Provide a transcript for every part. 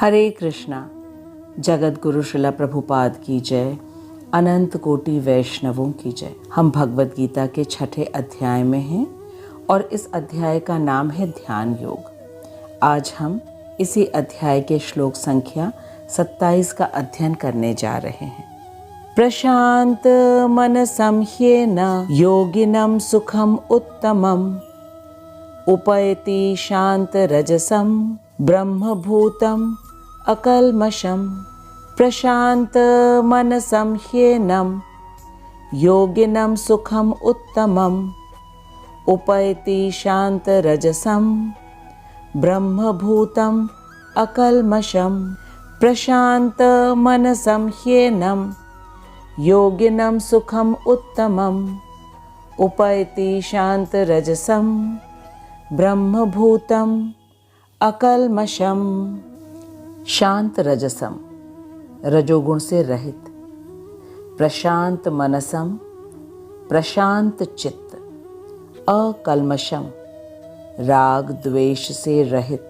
हरे कृष्णा। जगत गुरु श्रील प्रभुपाद की जय, अनंत कोटि वैष्णवों की जय। हम भगवत गीता के 6ठे अध्याय में हैं और इस अध्याय का नाम है ध्यान योग। आज हम इसी अध्याय के श्लोक संख्या 27 का अध्ययन करने जा रहे हैं। प्रशांत मनसं ह्येन योगिनं सुखम उत्तमम् उपैति शांत रजसम ब्रह्मभूतम अकल्मषम्। प्रशांत मनसं ह्येनं योगिनं सुखम उत्तमम् उपैति शांत रजसम ब्रह्मभूतम अकल्मषम्। प्रशांत मनसं ह्येनं योगिनं सुखम उत्तमम् उपैति शांत रजसम ब्रह्मभूतम अकल्मषम्। शांत रजसम, रजोगुण से रहित। प्रशांत मनसम, प्रशांत चित्त। अकल्मषम, राग द्वेष से रहित।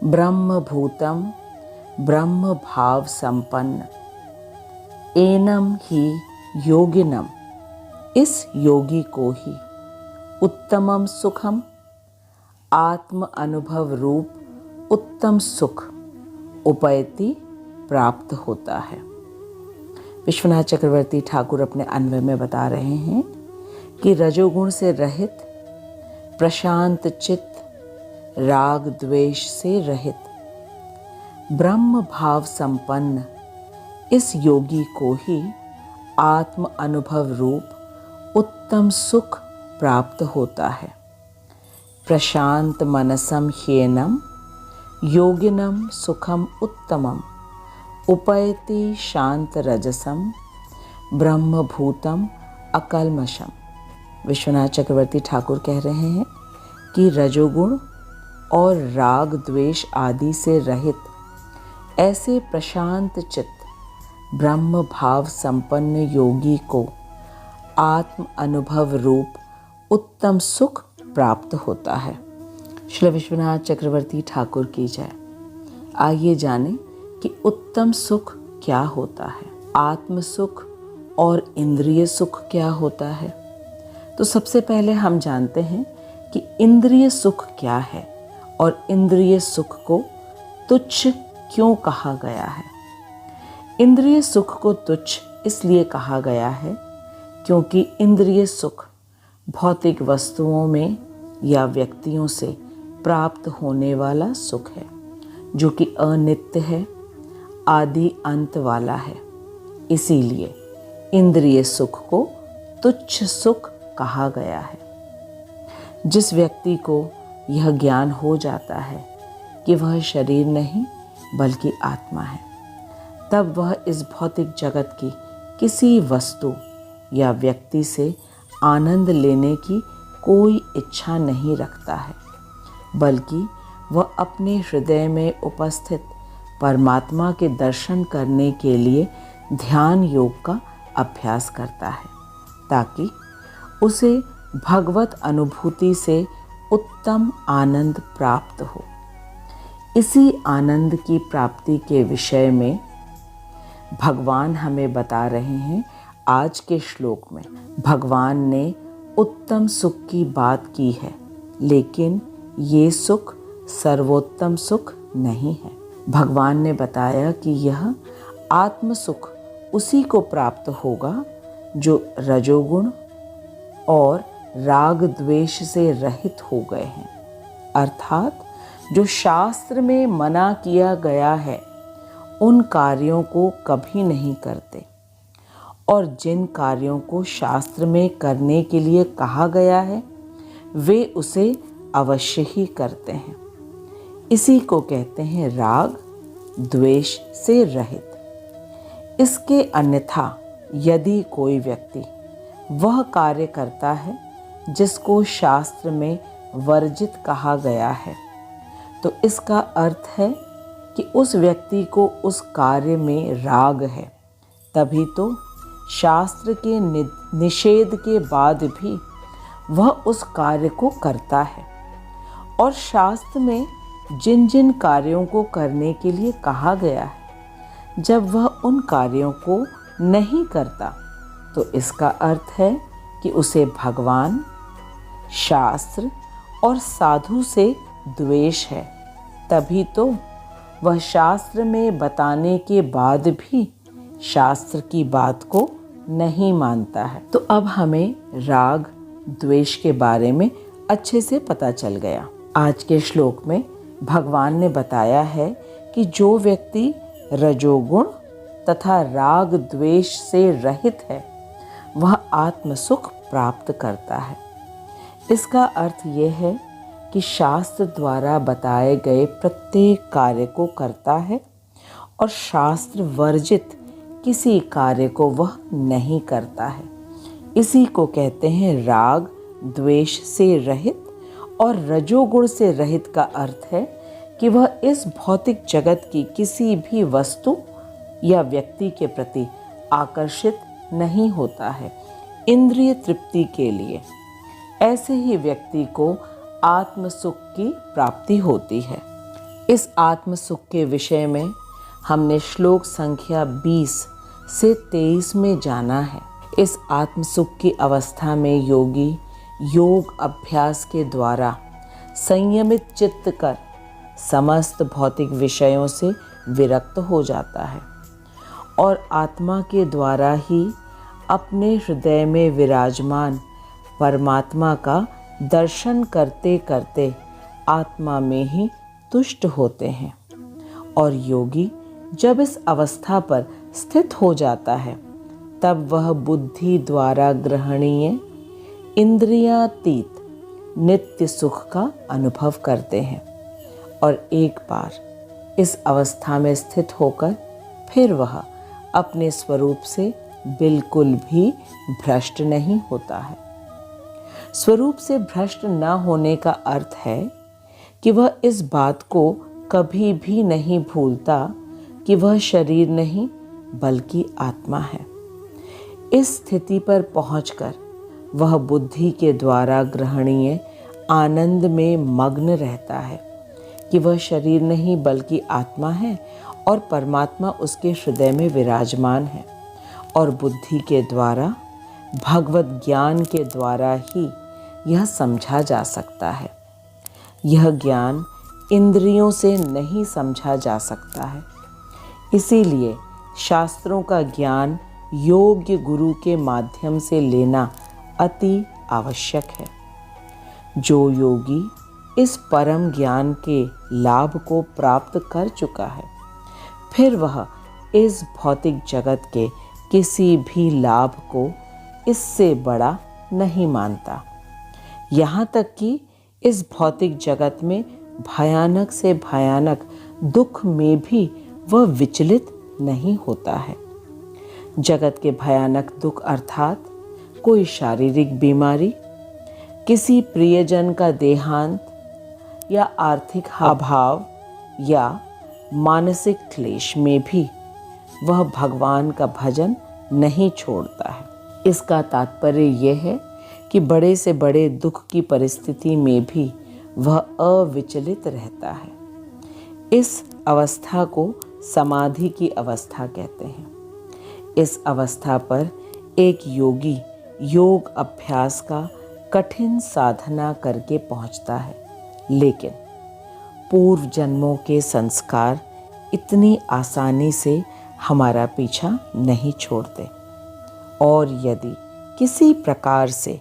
ब्रह्मभूतम, ब्रह्म भाव संपन्न। एनम ही योगिनम, इस योगी को ही। उत्तमम सुखम, आत्म अनुभव रूप उत्तम सुख उपैति प्राप्त होता है। विश्वनाथ चक्रवर्ती ठाकुर अपने अन्वय में बता रहे हैं कि रजोगुण से रहित, प्रशांत चित्त, राग द्वेष से रहित, ब्रह्म भाव संपन्न इस योगी को ही आत्म अनुभव रूप उत्तम सुख प्राप्त होता है। प्रशांत मनसं ह्येनं योगिनं सुखम उत्तमम् उपैति शांत रजसम ब्रह्मभूतम अकल्मषम्। विश्वनाथ चक्रवर्ती ठाकुर कह रहे हैं कि रजोगुण और राग द्वेष आदि से रहित ऐसे प्रशांत चित्त ब्रह्म भाव संपन्न योगी को आत्म अनुभव रूप उत्तम सुख प्राप्त होता है। श्री विश्वनाथ चक्रवर्ती ठाकुर की जय। आइए जानें कि उत्तम सुख क्या होता है, आत्म सुख और इंद्रिय सुख क्या होता है। तो सबसे पहले हम जानते हैं कि इंद्रिय सुख क्या है और इंद्रिय सुख को तुच्छ क्यों कहा गया है। इंद्रिय सुख को तुच्छ इसलिए कहा गया है क्योंकि इंद्रिय सुख भौतिक वस्तुओं में या व्यक्तियों से प्राप्त होने वाला सुख है, जो कि अनित्य है, आदि अंत वाला है। इसीलिए इंद्रिय सुख को तुच्छ सुख कहा गया है। जिस व्यक्ति को यह ज्ञान हो जाता है कि वह शरीर नहीं बल्कि आत्मा है, तब वह इस भौतिक जगत की किसी वस्तु या व्यक्ति से आनंद लेने की कोई इच्छा नहीं रखता है, बल्कि वह अपने हृदय में उपस्थित परमात्मा के दर्शन करने के लिए ध्यान योग का अभ्यास करता है, ताकि उसे भगवत अनुभूति से उत्तम आनंद प्राप्त हो। इसी आनंद की प्राप्ति के विषय में भगवान हमें बता रहे हैं। आज के श्लोक में भगवान ने उत्तम सुख की बात की है, लेकिन ये सुख सर्वोत्तम सुख नहीं है। भगवान ने बताया कि यह आत्म सुख उसी को प्राप्त होगा जो रजोगुण और राग द्वेष से रहित हो गए हैं, अर्थात जो शास्त्र में मना किया गया है उन कार्यों को कभी नहीं करते, और जिन कार्यों को शास्त्र में करने के लिए कहा गया है वे उसे अवश्य ही करते हैं। इसी को कहते हैं राग द्वेष से रहित। इसके अन्यथा यदि कोई व्यक्ति वह कार्य करता है जिसको शास्त्र में वर्जित कहा गया है, तो इसका अर्थ है कि उस व्यक्ति को उस कार्य में राग है। तभी तो शास्त्र के निषेध के बाद भी वह उस कार्य को करता है। और शास्त्र में जिन जिन कार्यों को करने के लिए कहा गया है, जब वह उन कार्यों को नहीं करता तो इसका अर्थ है कि उसे भगवान, शास्त्र और साधु से द्वेष है। तभी तो वह शास्त्र में बताने के बाद भी शास्त्र की बात को नहीं मानता है। तो अब हमें राग द्वेष के बारे में अच्छे से पता चल गया। आज के श्लोक में भगवान ने बताया है कि जो व्यक्ति रजोगुण तथा राग द्वेष से रहित है वह आत्म सुख प्राप्त करता है। इसका अर्थ यह है कि शास्त्र द्वारा बताए गए प्रत्येक कार्य को करता है और शास्त्र वर्जित किसी कार्य को वह नहीं करता है। इसी को कहते हैं राग द्वेष से रहित। और रजोगुण से रहित का अर्थ है कि वह इस भौतिक जगत की किसी भी वस्तु या व्यक्ति के प्रति आकर्षित नहीं होता है इंद्रिय तृप्ति के लिए। ऐसे ही व्यक्ति को आत्म सुख की प्राप्ति होती है। इस आत्म सुख के विषय में हमने श्लोक संख्या 20 से 23 में जाना है। इस आत्म सुख की अवस्था में योगी योग अभ्यास के द्वारा संयमित चित्त कर समस्त भौतिक विषयों से विरक्त हो जाता है और आत्मा के द्वारा ही अपने हृदय में विराजमान परमात्मा का दर्शन करते करते आत्मा में ही तुष्ट होते हैं। और योगी जब इस अवस्था पर स्थित हो जाता है तब वह बुद्धि द्वारा ग्रहणीय इंद्रियातीत नित्य सुख का अनुभव करते हैं और एक बार इस अवस्था में स्थित होकर फिर वह अपने स्वरूप से बिल्कुल भी भ्रष्ट नहीं होता है। स्वरूप से भ्रष्ट न होने का अर्थ है कि वह इस बात को कभी भी नहीं भूलता कि वह शरीर नहीं बल्कि आत्मा है। इस स्थिति पर पहुंचकर वह बुद्धि के द्वारा ग्रहणीय आनंद में मग्न रहता है कि वह शरीर नहीं बल्कि आत्मा है और परमात्मा उसके हृदय में विराजमान है। और बुद्धि के द्वारा भगवत ज्ञान के द्वारा ही यह समझा जा सकता है। यह ज्ञान इंद्रियों से नहीं समझा जा सकता है। इसीलिए शास्त्रों का ज्ञान योग्य गुरु के माध्यम से लेना अति आवश्यक है। जो योगी इस परम ज्ञान के लाभ को प्राप्त कर चुका है फिर वह इस भौतिक जगत के किसी भी लाभ को इससे बड़ा नहीं मानता। यहाँ तक कि इस भौतिक जगत में भयानक से भयानक दुख में भी वह विचलित नहीं होता है। जगत के भयानक दुख अर्थात कोई शारीरिक बीमारी, किसी प्रियजन का देहांत या आर्थिक अभाव या मानसिक क्लेश में भी वह भगवान का भजन नहीं छोड़ता है। इसका तात्पर्य यह है कि बड़े से बड़े दुख की परिस्थिति में भी वह अविचलित रहता है। इस अवस्था को समाधि की अवस्था कहते हैं। इस अवस्था पर एक योगी योग अभ्यास का कठिन साधना करके पहुंचता है, लेकिन पूर्व जन्मों के संस्कार इतनी आसानी से हमारा पीछा नहीं छोड़ते। और यदि किसी प्रकार से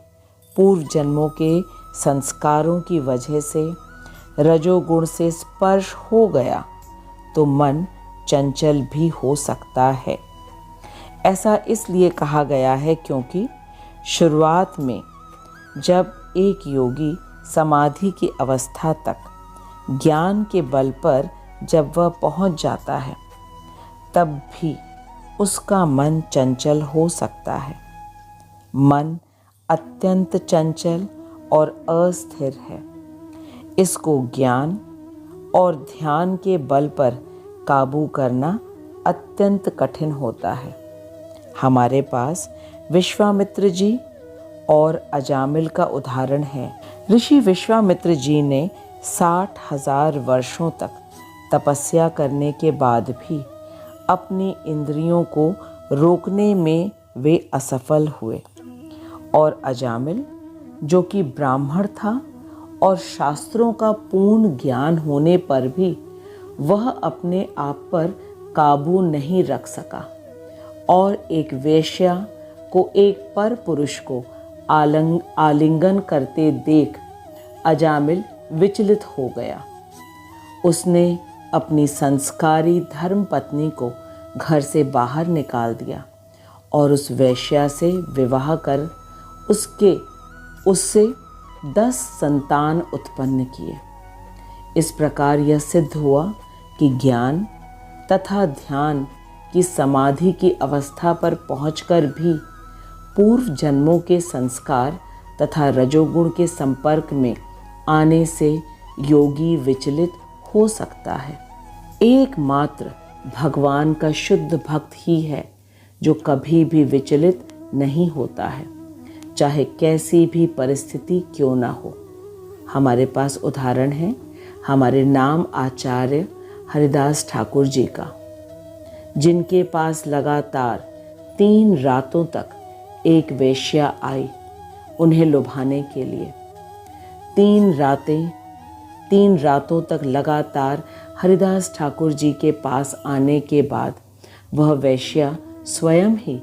पूर्व जन्मों के संस्कारों की वजह से रजोगुण से स्पर्श हो गया तो मन चंचल भी हो सकता है। ऐसा इसलिए कहा गया है क्योंकि शुरुआत में जब एक योगी समाधि की अवस्था तक ज्ञान के बल पर जब वह पहुंच जाता है तब भी उसका मन चंचल हो सकता है। मन अत्यंत चंचल और अस्थिर है। इसको ज्ञान और ध्यान के बल पर काबू करना अत्यंत कठिन होता है। हमारे पास विश्वामित्र जी और अजामिल का उदाहरण है। ऋषि विश्वामित्र जी ने 60,000 वर्षों तक तपस्या करने के बाद भी अपनी इंद्रियों को रोकने में वे असफल हुए और अजामिल, जो कि ब्राह्मण था और शास्त्रों का पूर्ण ज्ञान होने पर भी वह अपने आप पर काबू नहीं रख सका और एक वेश्या को एक पर पुरुष को आलिंगन करते देख अजामिल विचलित हो गया। उसने अपनी संस्कारी धर्म पत्नी को घर से बाहर निकाल दिया और उस वेश्या से विवाह कर उससे 10 संतान उत्पन्न किए। इस प्रकार यह सिद्ध हुआ कि ज्ञान तथा ध्यान की समाधि की अवस्था पर पहुंचकर भी पूर्व जन्मों के संस्कार तथा रजोगुण के संपर्क में आने से योगी विचलित हो सकता है। एकमात्र भगवान का शुद्ध भक्त ही है जो कभी भी विचलित नहीं होता है, चाहे कैसी भी परिस्थिति क्यों ना हो। हमारे पास उदाहरण है हमारे नाम आचार्य हरिदास ठाकुर जी का, जिनके पास लगातार 3 रातों तक एक वेश्या आई उन्हें लुभाने के लिए। 3 रातों तक लगातार हरिदास ठाकुर जी के पास आने के बाद वह वेश्या स्वयं ही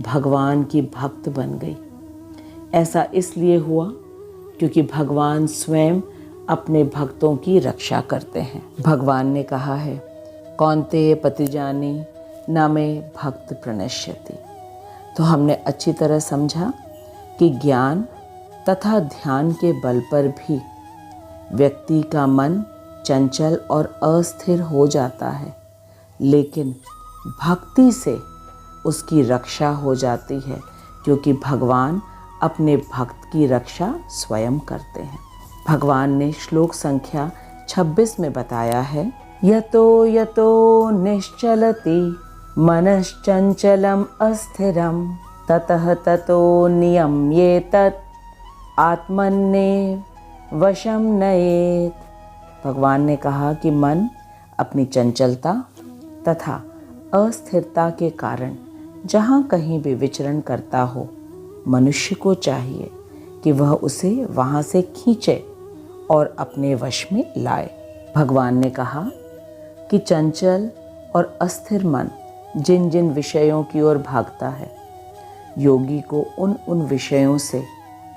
भगवान की भक्त बन गई। ऐसा इसलिए हुआ क्योंकि भगवान स्वयं अपने भक्तों की रक्षा करते हैं। भगवान ने कहा है, कौन्तेय पतिजानी न मे भक्त प्रणश्यति। तो हमने अच्छी तरह समझा कि ज्ञान तथा ध्यान के बल पर भी व्यक्ति का मन चंचल और अस्थिर हो जाता है, लेकिन भक्ति से उसकी रक्षा हो जाती है, क्योंकि भगवान अपने भक्त की रक्षा स्वयं करते हैं। भगवान ने श्लोक संख्या 26 में बताया है, यतो यतो निश्चलति मनश्चंचलम अस्थिरम ततः ततो नियम्येतत् आत्मन्नेव वशम नयेत। भगवान ने कहा कि मन अपनी चंचलता तथा अस्थिरता के कारण जहाँ कहीं भी विचरण करता हो, मनुष्य को चाहिए कि वह उसे वहाँ से खींचे और अपने वश में लाए। भगवान ने कहा कि चंचल और अस्थिर मन जिन जिन विषयों की ओर भागता है, योगी को उन विषयों से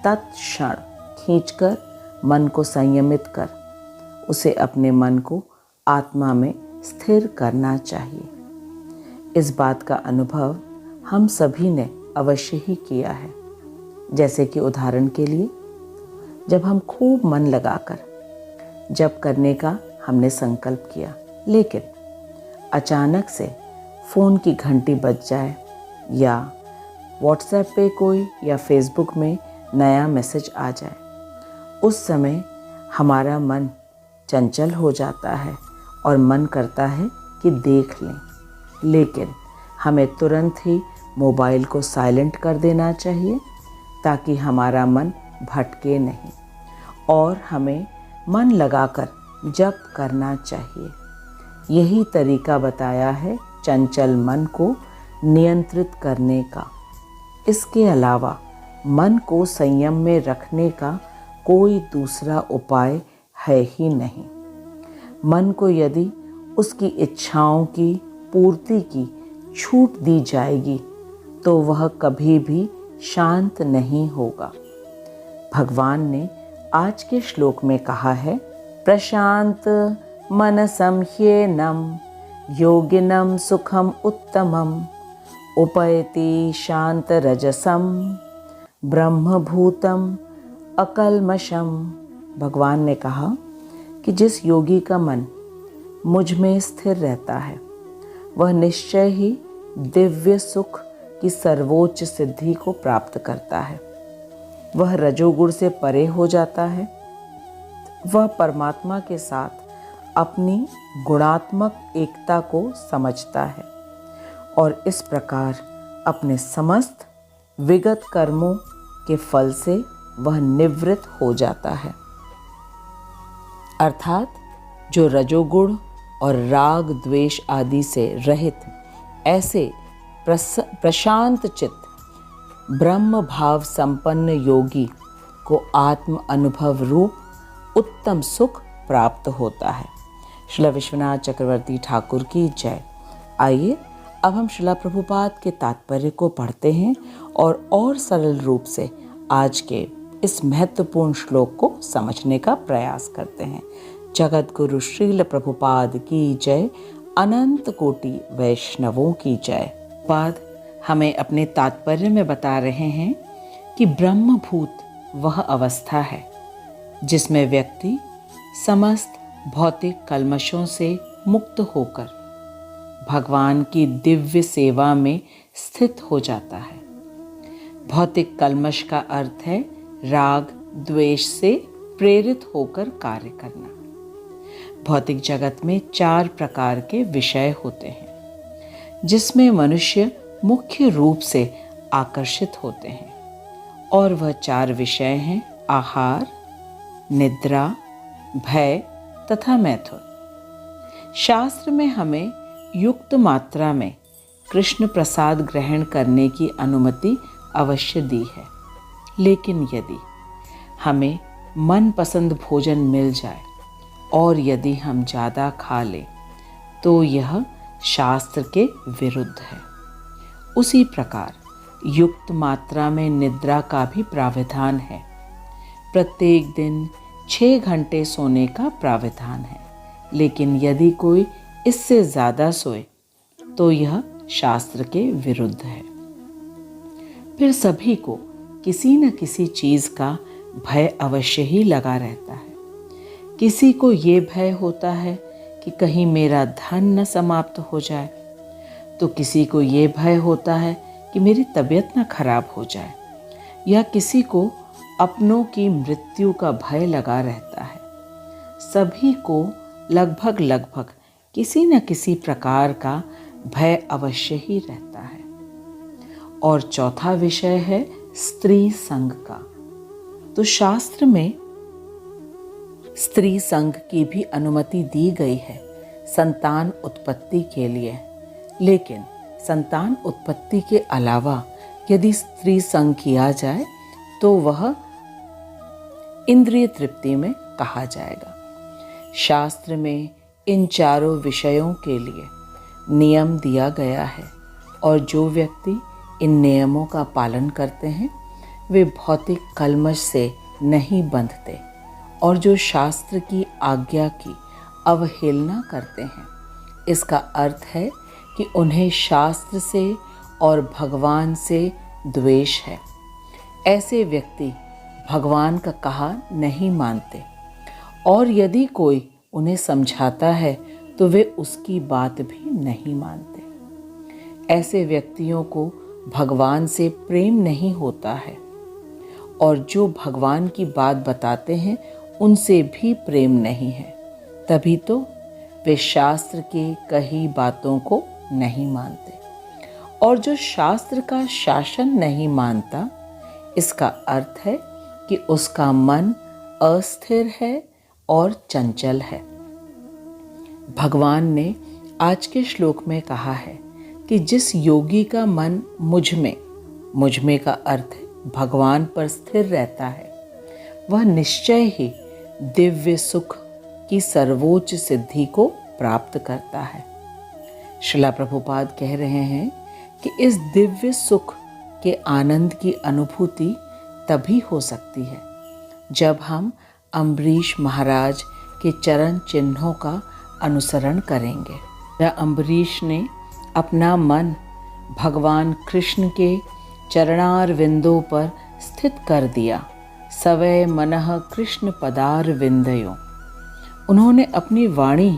तत्क्षण खींचकर मन को संयमित कर उसे अपने मन को आत्मा में स्थिर करना चाहिए। इस बात का अनुभव हम सभी ने अवश्य ही किया है। जैसे कि उदाहरण के लिए, जब हम खूब मन लगाकर जप करने का हमने संकल्प किया, लेकिन अचानक से फ़ोन की घंटी बज जाए या व्हाट्सएप पे कोई या फेसबुक में नया मैसेज आ जाए, उस समय हमारा मन चंचल हो जाता है और मन करता है कि देख लें, लेकिन हमें तुरंत ही मोबाइल को साइलेंट कर देना चाहिए ताकि हमारा मन भटके नहीं, और हमें मन लगाकर जप करना चाहिए। यही तरीका बताया है चंचल मन को नियंत्रित करने का। इसके अलावा मन को संयम में रखने का कोई दूसरा उपाय है ही नहीं। मन को यदि उसकी इच्छाओं की पूर्ति की छूट दी जाएगी तो वह कभी भी शांत नहीं होगा। भगवान ने आज के श्लोक में कहा है, प्रशांत मनसं ह्येनं योगिनं सुखम उत्तमम उपैति शांत रजसम ब्रह्मभूतम अकल्मषम। भगवान ने कहा कि जिस योगी का मन मुझ में स्थिर रहता है, वह निश्चय ही दिव्य सुख की सर्वोच्च सिद्धि को प्राप्त करता है। वह रजोगुण से परे हो जाता है। वह परमात्मा के साथ अपनी गुणात्मक एकता को समझता है और इस प्रकार अपने समस्त विगत कर्मों के फल से वह निवृत्त हो जाता है। अर्थात जो रजोगुण और राग द्वेष आदि से रहित ऐसे प्रशांत चित्त ब्रह्म भाव संपन्न योगी को आत्म अनुभव रूप उत्तम सुख प्राप्त होता है। श्रील विश्वनाथ चक्रवर्ती ठाकुर की जय। आइए अब हम श्रील प्रभुपाद के तात्पर्य को पढ़ते हैं और सरल रूप से आज के इस महत्वपूर्ण श्लोक को समझने का प्रयास करते हैं। जगत गुरु श्रील प्रभुपाद की जय, अनंत कोटि वैष्णवों की जय। पाद हमें अपने तात्पर्य में बता रहे हैं कि ब्रह्मभूत वह अवस्था है जिसमें व्यक्ति समस्त भौतिक कल्मशों से मुक्त होकर भगवान की दिव्य सेवा में स्थित हो जाता है। भौतिक कल्मश का अर्थ है राग द्वेष से प्रेरित होकर कार्य करना। भौतिक जगत में 4 प्रकार के विषय होते हैं जिसमें मनुष्य मुख्य रूप से आकर्षित होते हैं, और वह 4 विषय हैं आहार, निद्रा, भय तथा मैथुन। शास्त्र में हमें युक्त मात्रा में कृष्ण प्रसाद ग्रहण करने की अनुमति अवश्य दी है, लेकिन यदि हमें मनपसंद भोजन मिल जाए और यदि हम ज़्यादा खा लें तो यह शास्त्र के विरुद्ध है। उसी प्रकार युक्त मात्रा में निद्रा का भी प्राविधान है। प्रत्येक दिन 6 घंटे सोने का प्राविधान है, लेकिन यदि कोई इससे ज़्यादा सोए तो यह शास्त्र के विरुद्ध है। फिर सभी को किसी न किसी चीज़ का भय अवश्य ही लगा रहता है। किसी को ये भय होता है कि कहीं मेरा धन न समाप्त हो जाए, तो किसी को ये भय होता है कि मेरी तबीयत न खराब हो जाए, या किसी को अपनों की मृत्यु का भय लगा रहता है। सभी को लगभग किसी न किसी प्रकार का भय अवश्य ही रहता है। और चौथा विषय है स्त्री संग का। तो शास्त्र में स्त्री संग की भी अनुमति दी गई है संतान उत्पत्ति के लिए, लेकिन संतान उत्पत्ति के अलावा यदि स्त्री संग किया जाए तो वह इंद्रिय तृप्ति में कहा जाएगा। शास्त्र में इन 4 विषयों के लिए नियम दिया गया है, और जो व्यक्ति इन नियमों का पालन करते हैं वे भौतिक कल्मश से नहीं बंधते, और जो शास्त्र की आज्ञा की अवहेलना करते हैं इसका अर्थ है कि उन्हें शास्त्र से और भगवान से द्वेष है। ऐसे व्यक्ति भगवान का कहा नहीं मानते, और यदि कोई उन्हें समझाता है तो वे उसकी बात भी नहीं मानते। ऐसे व्यक्तियों को भगवान से प्रेम नहीं होता है, और जो भगवान की बात बताते हैं उनसे भी प्रेम नहीं है। तभी तो वे शास्त्र की कही बातों को नहीं मानते। और जो शास्त्र का शासन नहीं मानता, इसका अर्थ है कि उसका मन अस्थिर है और चंचल है। भगवान ने आज के श्लोक में कहा है कि जिस योगी का मन मुझ में का अर्थ है भगवान पर स्थिर रहता है, वह निश्चय ही दिव्य सुख की सर्वोच्च सिद्धि को प्राप्त करता है। श्रील प्रभुपाद कह रहे हैं कि इस दिव्य सुख के आनंद की अनुभूति तभी हो सकती है जब हम अम्बरीश महाराज के चरण चिन्हों का अनुसरण करेंगे। अम्बरीश ने अपना मन भगवान कृष्ण के चरणार विंदों पर स्थित कर दिया। सवै मनः कृष्ण पदार विंदयो। उन्होंने अपनी वाणी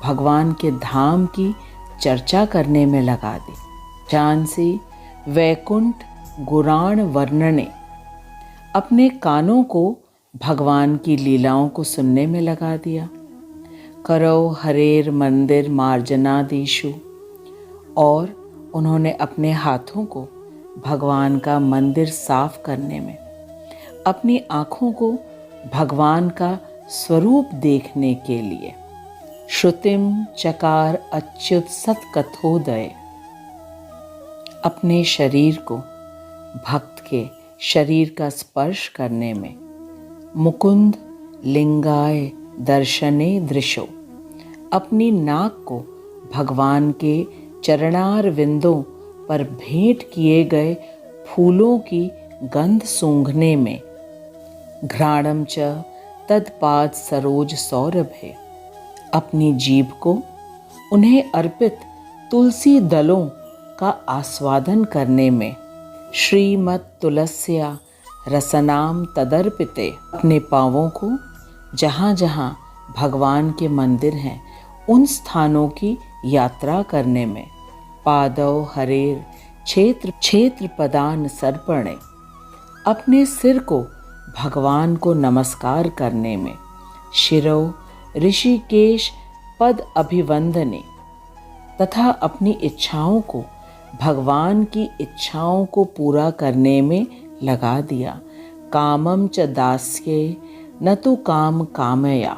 भगवान के धाम की चर्चा करने में लगा दी। झांसी वैकुंठ गुराण वर्णने। अपने कानों को भगवान की लीलाओं को सुनने में लगा दिया। करो हरेर मंदिर मार्जनादीशु। और उन्होंने अपने हाथों को भगवान का मंदिर साफ करने में, अपनी आँखों को भगवान का स्वरूप देखने के लिए। श्रुतिम चकार अच्युत सत्कथोदय। अपने शरीर को भक्त के शरीर का स्पर्श करने में मुकुंद लिंगाय दर्शने दृशो। अपनी नाक को भगवान के चरणार विंदों पर भेंट किए गए फूलों की गंध सूंघने में। घ्राणम च तत्पाद सरोज सौरभे। अपनी जीभ को उन्हें अर्पित तुलसी दलों का आस्वादन करने में। श्रीमत तुलस्या रसनाम तदर्पिते। अपने पांवों को जहाँ जहाँ भगवान के मंदिर हैं उन स्थानों की यात्रा करने में। पादौ हरेर क्षेत्र क्षेत्र पदान सर्पणे। अपने सिर को भगवान को नमस्कार करने में। शिरो ऋषिकेश पद अभिवंदने। तथा अपनी इच्छाओं को भगवान की इच्छाओं को पूरा करने में लगा दिया। कामम च दास्ये न तो काम कामया।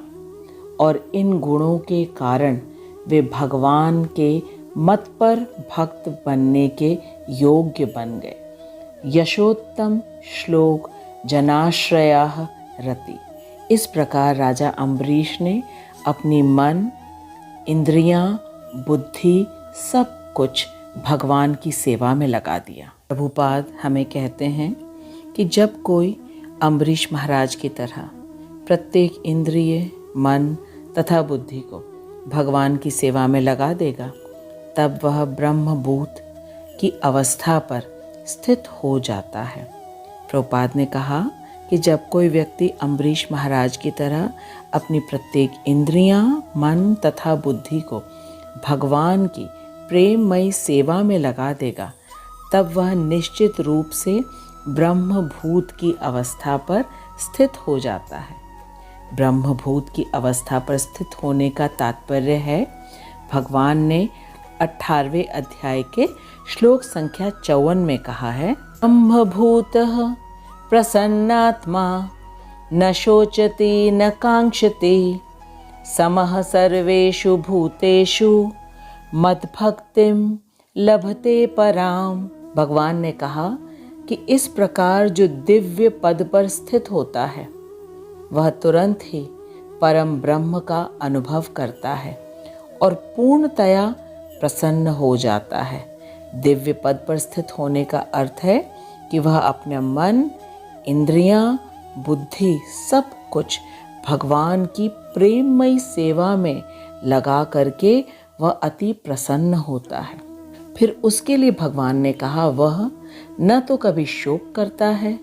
और इन गुणों के कारण वे भगवान के मत पर भक्त बनने के योग्य बन गए। यशोत्तम श्लोक जनाश्रयाः रति। इस प्रकार राजा अम्बरीश ने अपनी मन, इंद्रियां, बुद्धि सब कुछ भगवान की सेवा में लगा दिया। प्रभुपाद हमें कहते हैं कि जब कोई अम्बरीश महाराज की तरह प्रत्येक इंद्रिय, मन तथा बुद्धि को भगवान की सेवा में लगा देगा, तब वह ब्रह्मभूत की अवस्था पर स्थित हो जाता है। प्रभुपाद ने कहा कि जब कोई व्यक्ति अम्बरीश महाराज की तरह अपनी प्रत्येक इंद्रियां, मन तथा बुद्धि को भगवान की प्रेममयी सेवा में लगा देगा, तब वह निश्चित रूप से ब्रह्मभूत की अवस्था पर स्थित हो जाता है। ब्रह्मभूत की अवस्था पर स्थित होने का तात्पर्य है, भगवान ने 18वें अध्याय के श्लोक संख्या 54 में कहा है, ब्रह्मभूतः प्रसन्नात्मा न शोचति न कांक्षति समः सर्वेषु भूतेषु मद्भक्तिम लभते पराम। भगवान ने कहा कि इस प्रकार जो दिव्य पद पर स्थित होता है वह तुरंत ही परम ब्रह्म का अनुभव करता है और पूर्णतया प्रसन्न हो जाता है। दिव्य पद पर स्थित होने का अर्थ है कि वह अपना मन, इंद्रियां, बुद्धि सब कुछ भगवान की प्रेममयी सेवा में लगा करके वह अति प्रसन्न होता है। फिर उसके लिए भगवान ने कहा वह न तो कभी शोक करता है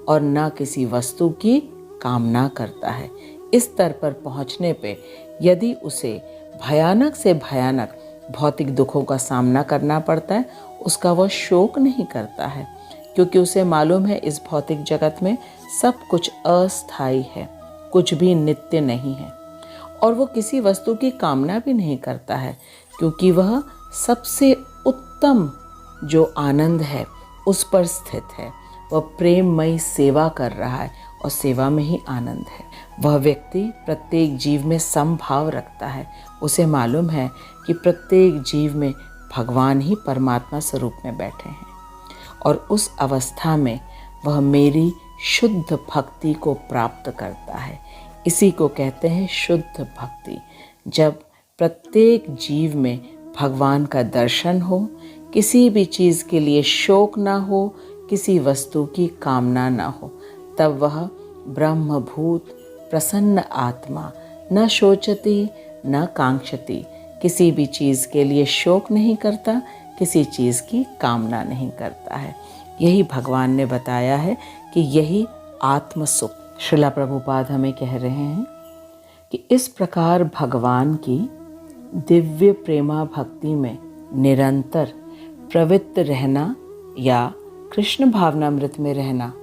और न किसी वस्तु की कामना करता है। इस स्तर पर पहुंचने पे यदि उसे भयानक से भयानक भौतिक दुखों का सामना करना पड़ता है, उसका वह शोक नहीं करता है, क्योंकि उसे मालूम है इस भौतिक जगत में सब कुछ अस्थायी है, कुछ भी नित्य नहीं है। और वो किसी वस्तु की कामना भी नहीं करता है, क्योंकि वह सबसे उत्तम जो आनंद है उस पर स्थित है। वह प्रेममयी सेवा कर रहा है और सेवा में ही आनंद है। वह व्यक्ति प्रत्येक जीव में समभाव रखता है। उसे मालूम है कि प्रत्येक जीव में भगवान ही परमात्मा स्वरूप में बैठे हैं, और उस अवस्था में वह मेरी शुद्ध भक्ति को प्राप्त करता है। इसी को कहते हैं शुद्ध भक्ति। जब प्रत्येक जीव में भगवान का दर्शन हो, किसी भी चीज़ के लिए शोक ना हो, किसी वस्तु की कामना ना हो, तब वह ब्रह्मभूत प्रसन्न आत्मा न शोचति न कांक्षति, किसी भी चीज़ के लिए शोक नहीं करता, किसी चीज़ की कामना नहीं करता है। यही भगवान ने बताया है कि यही आत्म सुख। श्रीला प्रभुपाद हमें कह रहे हैं कि इस प्रकार भगवान की दिव्य प्रेमा भक्ति में निरंतर प्रवृत्त रहना या कृष्ण भावनामृत में रहना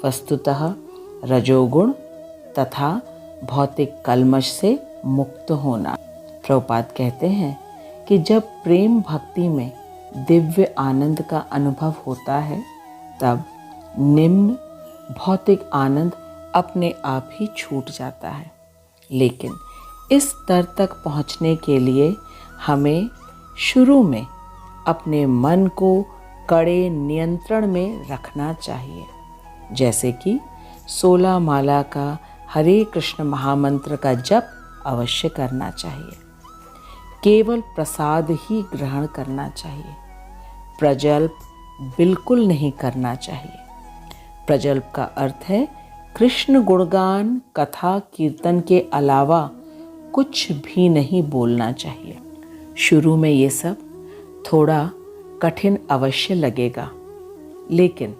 वस्तुतः रजोगुण तथा भौतिक कल्मश से मुक्त होना। प्रभुपाद कहते हैं कि जब प्रेम भक्ति में दिव्य आनंद का अनुभव होता है, तब निम्न भौतिक आनंद अपने आप ही छूट जाता है। लेकिन इस स्तर तक पहुंचने के लिए हमें शुरू में अपने मन को कड़े नियंत्रण में रखना चाहिए। जैसे कि 16 माला का हरे कृष्ण महामंत्र का जप अवश्य करना चाहिए। केवल प्रसाद ही ग्रहण करना चाहिए। प्रजल्प बिल्कुल नहीं करना चाहिए। प्रजल्प का अर्थ है कृष्ण गुणगान कथा कीर्तन के अलावा कुछ भी नहीं बोलना चाहिए। शुरू में ये सब थोड़ा कठिन अवश्य लगेगा, लेकिन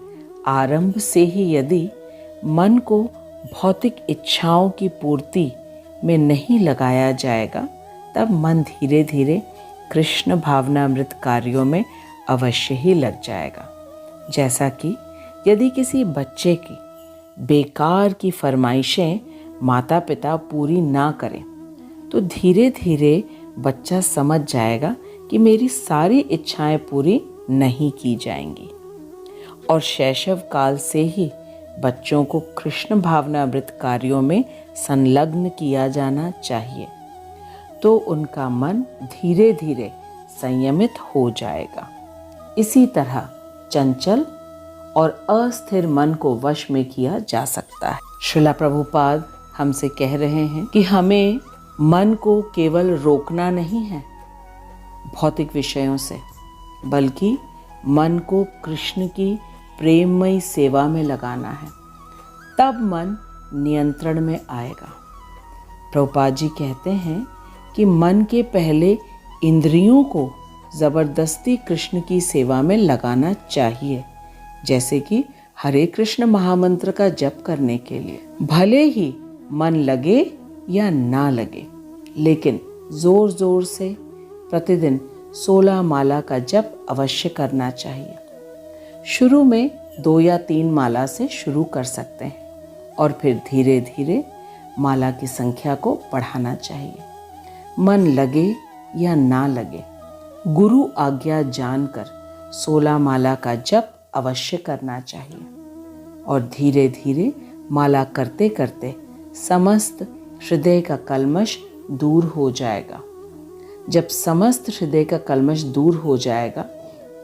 आरंभ से ही यदि मन को भौतिक इच्छाओं की पूर्ति में नहीं लगाया जाएगा, तब मन धीरे धीरे कृष्ण भावनामृत कार्यों में अवश्य ही लग जाएगा। जैसा कि यदि किसी बच्चे की बेकार की फरमाइशें माता पिता पूरी ना करें, तो धीरे धीरे बच्चा समझ जाएगा कि मेरी सारी इच्छाएं पूरी नहीं की जाएंगी। और शैशव काल से ही बच्चों को कृष्ण भावनामृत कार्यों में संलग्न किया जाना चाहिए, तो उनका मन धीरे धीरे संयमित हो जाएगा। इसी तरह चंचल और अस्थिर मन को वश में किया जा सकता है। श्रीला प्रभुपाद हमसे कह रहे हैं कि हमें मन को केवल रोकना नहीं है भौतिक विषयों से, बल्कि मन को कृष्ण की प्रेममयी सेवा में लगाना है। तब मन नियंत्रण में आएगा। प्रभुपाद जी कहते हैं कि मन के पहले इंद्रियों को जबरदस्ती कृष्ण की सेवा में लगाना चाहिए, जैसे कि हरे कृष्ण महामंत्र का जप करने के लिए भले ही मन लगे या ना लगे, लेकिन जोर जोर से प्रतिदिन 16 माला का जप अवश्य करना चाहिए। शुरू में 2 या 3 माला से शुरू कर सकते हैं और फिर धीरे धीरे माला की संख्या को बढ़ाना चाहिए। मन लगे या ना लगे, गुरु आज्ञा जानकर 16 माला का जप अवश्य करना चाहिए। और धीरे धीरे माला करते करते समस्त हृदय का कल्मश दूर हो जाएगा। जब समस्त हृदय का कल्मश दूर हो जाएगा,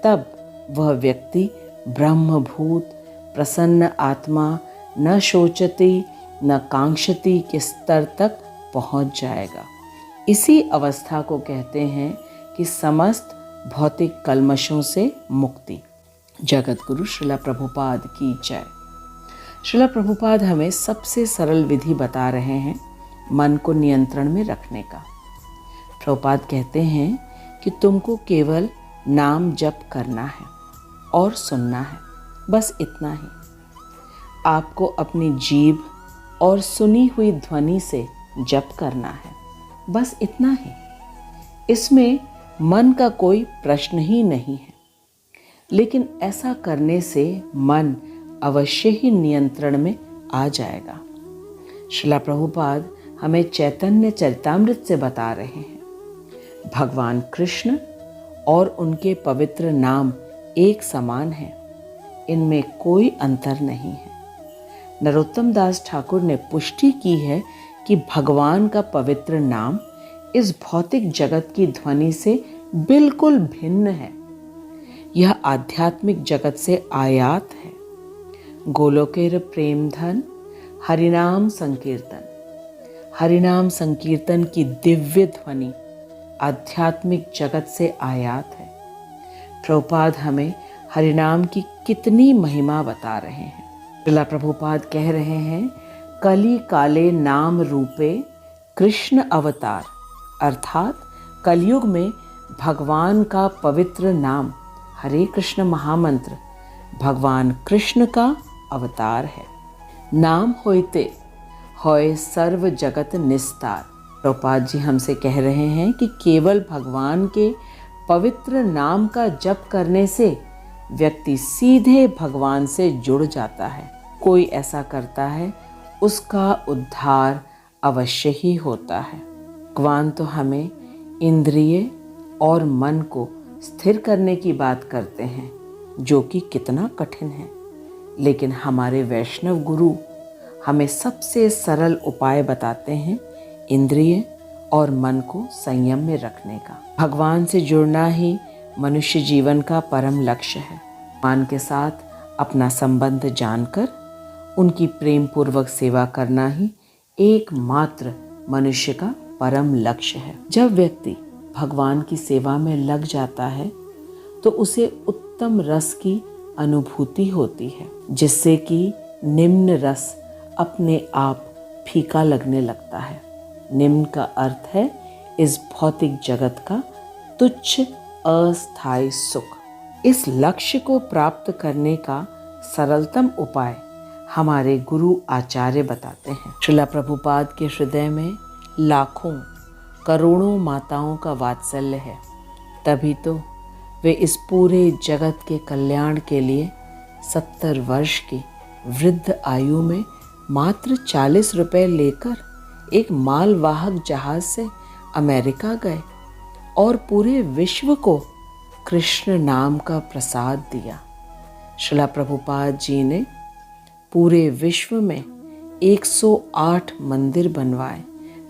तब वह व्यक्ति ब्रह्मभूत प्रसन्न आत्मा न शोचती न कांक्षती के स्तर तक पहुंच जाएगा। इसी अवस्था को कहते हैं कि समस्त भौतिक कल्मशों से मुक्ति। जगत गुरु श्रीला प्रभुपाद की जय। श्रीला प्रभुपाद हमें सबसे सरल विधि बता रहे हैं मन को नियंत्रण में रखने का। प्रभुपाद कहते हैं कि तुमको केवल नाम जप करना है और सुनना है, बस इतना ही। आपको अपनी जीभ और सुनी हुई ध्वनि से जप करना है, बस इतना ही। इसमें मन का कोई प्रश्न ही नहीं है, लेकिन ऐसा करने से मन अवश्य ही नियंत्रण में आ जाएगा। श्रीला प्रभुपाद हमें चैतन्य चरितामृत से बता रहे हैं, भगवान कृष्ण और उनके पवित्र नाम एक समान हैं, इनमें कोई अंतर नहीं है। नरोत्तम दास ठाकुर ने पुष्टि की है कि भगवान का पवित्र नाम इस भौतिक जगत की ध्वनि से बिल्कुल भिन्न है। यह आध्यात्मिक जगत से आयात है। गोलोकेर प्रेम धन हरिनाम संकीर्तन, हरिनाम संकीर्तन की दिव्य ध्वनि आध्यात्मिक जगत से आयात है। प्रभुपाद हमें हरिनाम की कितनी महिमा बता रहे हैं। श्रीला प्रभुपाद कह रहे हैं, कली काले नाम रूपे कृष्ण अवतार, अर्थात कलयुग में भगवान का पवित्र नाम हरे कृष्ण महामंत्र भगवान कृष्ण का अवतार है। नाम होते होय सर्व जगत निस्तार। प्रभुपाद जी हमसे कह रहे हैं कि केवल भगवान के पवित्र नाम का जप करने से व्यक्ति सीधे भगवान से जुड़ जाता है। कोई ऐसा करता है, उसका उद्धार अवश्य ही होता है। भगवान तो हमें इंद्रिय और मन को स्थिर करने की बात करते हैं, जो कि कितना कठिन है, लेकिन हमारे वैष्णव गुरु हमें सबसे सरल उपाय बताते हैं इंद्रिय और मन को संयम में रखने का। भगवान से जुड़ना ही मनुष्य जीवन का परम लक्ष्य है। भगवान के साथ अपना संबंध जानकर उनकी प्रेम पूर्वक सेवा करना ही एकमात्र मनुष्य का परम लक्ष्य है। जब व्यक्ति भगवान की सेवा में लग जाता है तो उसे उत्तम रस की अनुभूति होती है, जिससे कि निम्न रस अपने आप फीका लगने लगता है। निम्न का अर्थ है इस भौतिक जगत का तुच्छ अस्थायी सुख। इस लक्ष्य को प्राप्त करने का सरलतम उपाय हमारे गुरु आचार्य बताते हैं। श्रील प्रभुपाद के हृदय में लाखों करोड़ों माताओं का वात्सल्य है, तभी तो वे इस पूरे जगत के कल्याण के लिए 70 वर्ष की वृद्ध आयु में मात्र 40 रुपए लेकर एक मालवाहक जहाज से अमेरिका गए और पूरे विश्व को कृष्ण नाम का प्रसाद दिया। श्रील प्रभुपाद जी ने पूरे विश्व में 108 मंदिर बनवाए,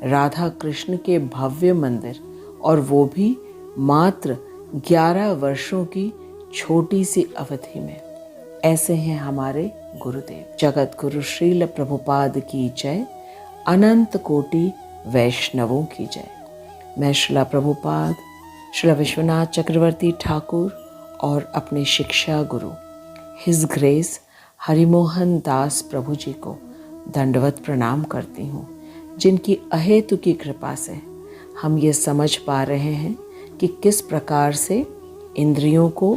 राधा कृष्ण के भव्य मंदिर, और वो भी मात्र 11 वर्षों की छोटी सी अवधि में। ऐसे हैं हमारे गुरुदेव। जगत गुरु श्रील प्रभुपाद की जय, अनंत कोटि वैष्णवों की जय। मैं श्रील प्रभुपाद, श्रील विश्वनाथ चक्रवर्ती ठाकुर और अपने शिक्षा गुरु हिज ग्रेस हरिमोहन दास प्रभु जी को दंडवत प्रणाम करती हूँ, जिनकी अहेतु की कृपा से हम ये समझ पा रहे हैं कि किस प्रकार से इंद्रियों को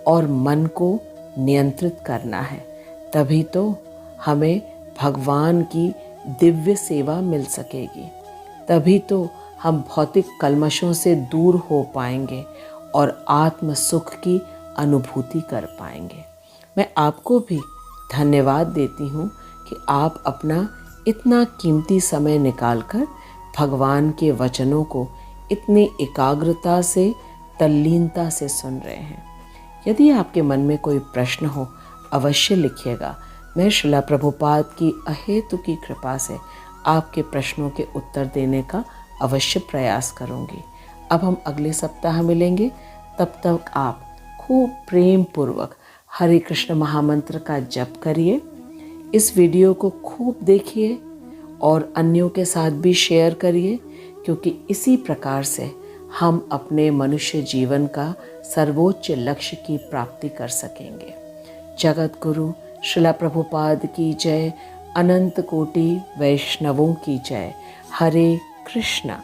और मन को नियंत्रित करना है। तभी तो हमें भगवान की दिव्य सेवा मिल सकेगी, तभी तो हम भौतिक कल्मशों से दूर हो पाएंगे और आत्म सुख की अनुभूति कर पाएंगे। मैं आपको भी धन्यवाद देती हूँ कि आप अपना इतना कीमती समय निकालकर भगवान के वचनों को इतनी एकाग्रता से, तल्लीनता से सुन रहे हैं। यदि आपके मन में कोई प्रश्न हो, अवश्य लिखिएगा। मैं श्रील प्रभुपाद की अहेतु की कृपा से आपके प्रश्नों के उत्तर देने का अवश्य प्रयास करूंगी। अब हम अगले सप्ताह मिलेंगे, तब तक आप खूब प्रेम पूर्वक हरे कृष्ण महामंत्र का जप करिए। इस वीडियो को खूब देखिए और अन्यों के साथ भी शेयर करिए, क्योंकि इसी प्रकार से हम अपने मनुष्य जीवन का सर्वोच्च लक्ष्य की प्राप्ति कर सकेंगे। जगत गुरु श्रील प्रभुपाद की जय, अनंत कोटि वैष्णवों की जय। हरे कृष्णा।